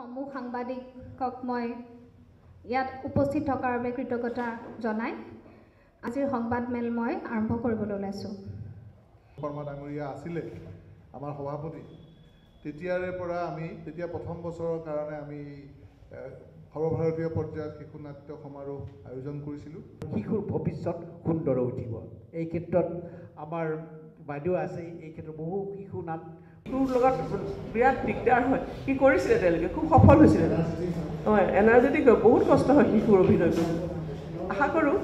সমূহ সাংবাদিকক মই ইয়াত উপস্থিত থকাৰ বাবে কৃতজ্ঞতা জনাই আজিৰ সংবাদমেল মই আৰম্ভ কৰিবলৈ ওলাইছোঁ। শৰ্মা ডাঙৰীয়া আছিলে আমাৰ সভাপতি, তেতিয়াৰে পৰা তেতিয়া প্ৰথম বছৰৰ কাৰণে আমি সৰ্বভাৰতীয় পৰ্যায়ত শিশু নাট্য সমাৰোহ আয়োজন কৰিছিলোঁ। শিশুৰ ভৱিষ্যত সুন্দৰ উঠিব, এই ক্ষেত্ৰত আমাৰ বাইদেউ আছে, এই ক্ষেত্ৰত বহু শিশু শিশুৰ লগত বিৰাট দিগদাৰ হয়, কি কৰিছিলে তেওঁলোকে খুব সফল হৈছিলে। এনাৰ্জেটিক বহুত কষ্ট হয় শিশুৰ অভিনয় কৰিব। আশা কৰোঁ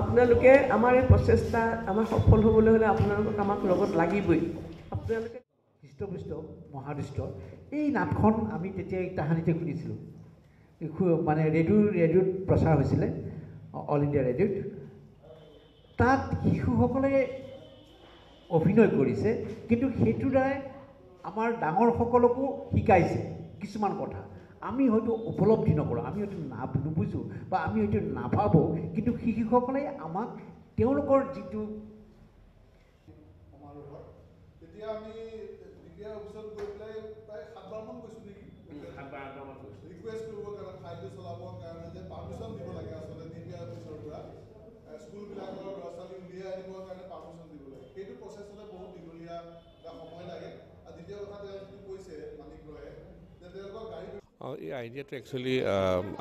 আপোনালোকে আমাৰ এই প্ৰচেষ্টা আমাৰ সফল হ'বলৈ হ'লে আপোনালোকক আমাক লগত লাগিবই। আপোনালোকে হৃষ্টপুষ্ট মহাদৃষ্ট এই নাটখন আমি তেতিয়া তাহানিতে শুনিছিলোঁ, মানে ৰেডিঅ'ত প্ৰচাৰ হৈছিলে, অল ইণ্ডিয়া ৰেডিঅ'ত। তাত শিশুসকলে অভিনয় কৰিছে, কিন্তু সেইটোৰ দ্বাৰাই আমাৰ ডাঙৰসকলকো শিকাইছে কিছুমান কথা আমি হয়তো উপলব্ধি নকৰোঁ, আমি হয়তো নুবুজোঁ বা আমি হয়তো নাভাবোঁ, কিন্তু শিশুসকলে আমাক তেওঁলোকৰ যিটো তেতিয়া আমি দ্বিতীয় অফিচত গৈ পেলাই প্ৰায় 7বাৰমান গৈছোঁ নেকি, ৰিকুৱেষ্ট কৰিবৰ কাৰণে, ফাইলটো চলাবৰ কাৰণে যে পাৰ্মিশ্যন দিব লাগে। আচলতে দ্বিতীয় অফিচৰ পৰা স্কুলবিলাকৰ ল'ৰা ছোৱালী উলিয়াই আনিবৰ কাৰণে পাৰ্মিশ্যন দিব লাগে। সেইটো প্ৰচেছতে বহুত দীঘলীয়া এটা সময় লাগে। আৰু দ্বিতীয় কথা তেওঁ যিটো কৈছে মানিক ৰয়ে যে তেওঁলোকৰ গাড়ী এই আইডিয়াটো একচুৱেলি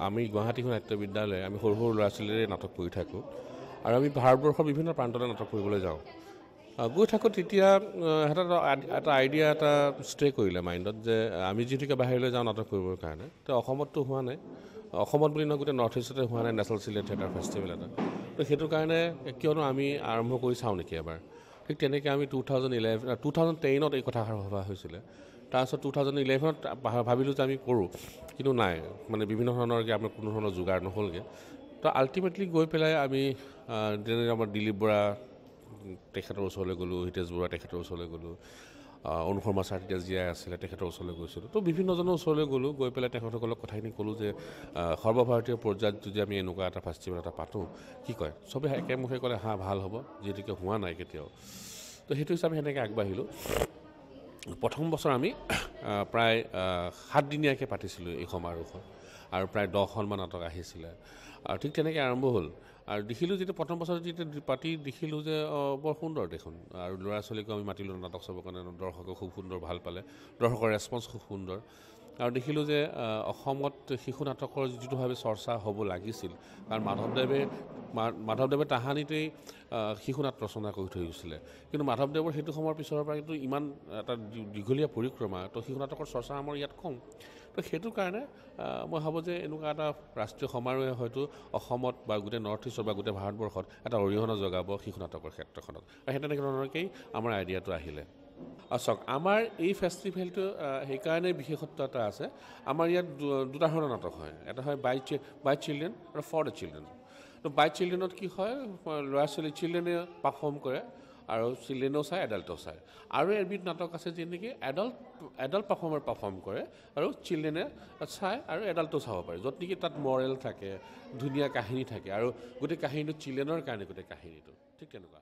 আমি গুৱাহাটী নাট্য বিদ্যালয়ে আমি সৰু সৰু ল'ৰা ছোৱালীৰে নাটক কৰি থাকোঁ, আৰু আমি ভাৰতবৰ্ষৰ বিভিন্ন প্ৰান্তলৈ নাটক কৰিবলৈ যাওঁ। গৈ থাকোঁ তেতিয়া এটা আইডিয়া এটা ষ্টে কৰিলে মাইণ্ডত যে আমি যিহেতুকে বাহিৰলৈ যাওঁ নাটক কৰিবৰ কাৰণে, তো অসমততো হোৱা নাই, অসমত বুলি নহয় গোটেই নৰ্থ ইষ্টতে হোৱা নাই নেশ্যনেল চিলেট থিয়েটাৰ ফেষ্টিভেল এটা। তো সেইটো কাৰণে কিয়নো আমি আৰম্ভ কৰি চাওঁ নেকি এবাৰ। ঠিক তেনেকৈ আমি 2010ত এই কথাষাৰ ভবা হৈছিলে। তাৰপিছত 2011ত ভাবিলোঁ যে আমি কৰোঁ, কিন্তু নাই, মানে বিভিন্ন ধৰণৰকৈ আমাৰ কোনো ধৰণৰ যোগাৰ নহ'লগৈ। তো আল্টিমেটলি গৈ পেলাই আমি যেনে আমাৰ দিলীপ বৰা তেখেতৰ ওচৰলৈ গ'লোঁ, হিতেশ বৰুৱা তেখেতৰ ওচৰলৈ গ'লোঁ, অনুপম ছাৰ তেতিয়া জীয়াই আছিলে তেখেতৰ ওচৰলৈ গৈছিলোঁ। তো বিভিন্নজনৰ ওচৰলৈ গ'লোঁ, গৈ পেলাই তেখেতসকলক কথাখিনি ক'লোঁ যে সৰ্বভাৰতীয় পৰ্যায়ত যদি আমি এনেকুৱা এটা ফেষ্টিভেল এটা পাতোঁ, কি কয়, চবেই একেমুখে ক'লে হা ভাল হ'ব, যিহেতুকে হোৱা নাই কেতিয়াও। তো সেইটো হিচাপে সেনেকৈ আগবাঢ়িলোঁ। প্ৰথম বছৰ আমি প্ৰায় 7 দিনীয়াকৈ পাতিছিলোঁ এই সমাৰোহখন, আৰু প্ৰায় 10খনমান নাটক আহিছিলে, আৰু ঠিক তেনেকৈ আৰম্ভ হ'ল। আৰু দেখিলোঁ যেতিয়া প্ৰথম বছৰ যেতিয়া পাতি দেখিলোঁ যে বৰ সুন্দৰ দেখোন, আৰু ল'ৰা ছোৱালীকো আমি মাতিলোঁ নাটক চাবৰ কাৰণে, দৰ্শকে খুব সুন্দৰ ভাল পালে, দৰ্শকৰ ৰেছপন্স খুব সুন্দৰ। আৰু দেখিলোঁ যে অসমত শিশু নাটকৰ যিটোভাৱে চৰ্চা হ'ব লাগিছিল, কাৰণ মাধৱদেৱে তাহানিতেই শিশু নাট ৰচনা কৰি থৈ গৈছিলে, কিন্তু মাধৱদেৱৰ সেইটো সময়ৰ পিছৰ পৰা কিন্তু ইমান এটা দীঘলীয়া পৰিক্ৰমা, তো শিশু নাটকৰ চৰ্চা আমাৰ ইয়াত কম। তো সেইটো কাৰণে মই ভাবোঁ যে এনেকুৱা এটা ৰাষ্ট্ৰীয় সমাৰোহে হয়তো অসমত বা গোটেই নৰ্থ ইষ্টৰ বা গোটেই ভাৰতবৰ্ষত এটা অৰিহণা যোগাব শিশু নাটকৰ ক্ষেত্ৰখনত, আৰু সেই তেনেধৰণৰকেই আমাৰ আইডিয়াটো আহিলে। চাওক, আমাৰ এই ফেষ্টিভেলটো সেইকাৰণে বিশেষত্ব এটা আছে। আমাৰ ইয়াত দুটা ধৰণৰ নাটক হয়, এটা হয় বাই চিলড্ৰেন আৰু ফৰ দ্য চিলড্ৰেন। তো বাই চিলড্ৰেনত কি হয়, ল'ৰা ছোৱালী চিলড্ৰেনে পাৰফৰ্ম কৰে, আৰু চিলড্ৰেনেও চায়, এডাল্টেও চায়। আৰু এবিধ নাটক আছে যি নেকি এডাল্ট পাৰফৰ্ম কৰে, আৰু চিলড্ৰেনে চায় আৰু এডাল্টেও চাব পাৰে, য'ত নেকি তাত মৰেল থাকে, ধুনীয়া কাহিনী থাকে, আৰু গোটেই কাহিনীটো চিলড্ৰেনৰ কাৰণে গোটেই কাহিনীটো ঠিক তেনেকুৱা।